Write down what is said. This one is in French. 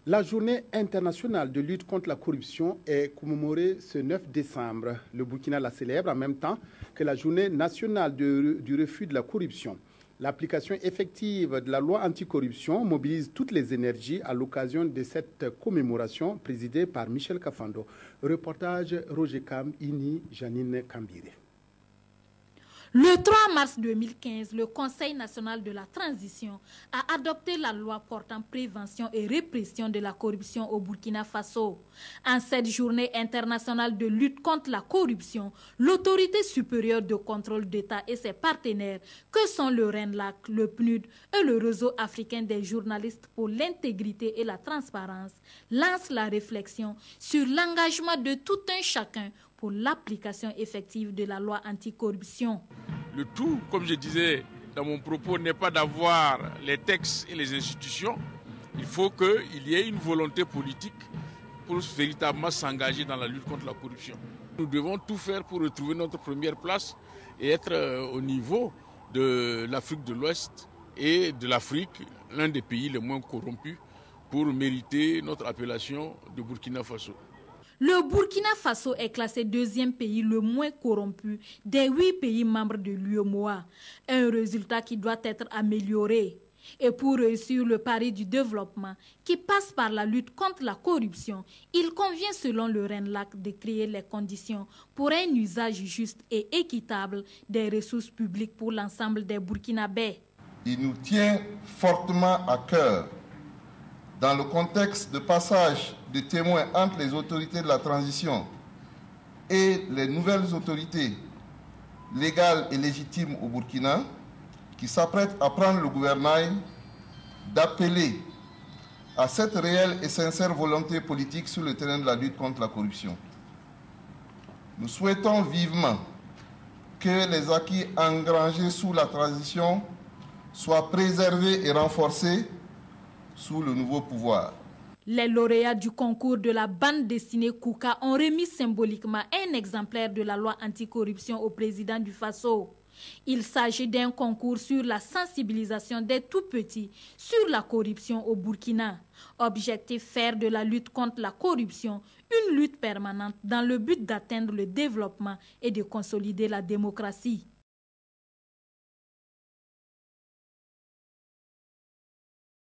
La journée internationale de lutte contre la corruption est commémorée ce 9 décembre. Le Burkina la célèbre en même temps que la journée nationale du refus de la corruption. L'application effective de la loi anticorruption mobilise toutes les énergies à l'occasion de cette commémoration présidée par Michel Kafando. Reportage Roger Kam, Ini, Janine Kambire. Le 3 mars 2015, le Conseil national de la transition a adopté la loi portant prévention et répression de la corruption au Burkina Faso. En cette journée internationale de lutte contre la corruption, l'autorité supérieure de contrôle d'État et ses partenaires, que sont le RENLAC, le PNUD et le réseau africain des journalistes pour l'intégrité et la transparence, lancent la réflexion sur l'engagement de tout un chacun pour l'application effective de la loi anticorruption. Le tout, comme je disais dans mon propos, n'est pas d'avoir les textes et les institutions. Il faut qu'il y ait une volonté politique pour véritablement s'engager dans la lutte contre la corruption. Nous devons tout faire pour retrouver notre première place et être au niveau de l'Afrique de l'Ouest et de l'Afrique, l'un des pays les moins corrompus, pour mériter notre appellation de Burkina Faso. Le Burkina Faso est classé deuxième pays le moins corrompu des 8 pays membres de l'UEMOA, un résultat qui doit être amélioré. Et pour réussir le pari du développement qui passe par la lutte contre la corruption, il convient selon le RENLAC de créer les conditions pour un usage juste et équitable des ressources publiques pour l'ensemble des Burkinabés. Il nous tient fortement à cœur, dans le contexte de passage de témoins entre les autorités de la transition et les nouvelles autorités légales et légitimes au Burkina, qui s'apprêtent à prendre le gouvernail, d'appeler à cette réelle et sincère volonté politique sur le terrain de la lutte contre la corruption. Nous souhaitons vivement que les acquis engrangés sous la transition soient préservés et renforcés sous le nouveau pouvoir. Les lauréats du concours de la bande dessinée Kouka ont remis symboliquement un exemplaire de la loi anticorruption au président du Faso. Il s'agit d'un concours sur la sensibilisation des tout-petits sur la corruption au Burkina. Objectif, faire de la lutte contre la corruption une lutte permanente dans le but d'atteindre le développement et de consolider la démocratie.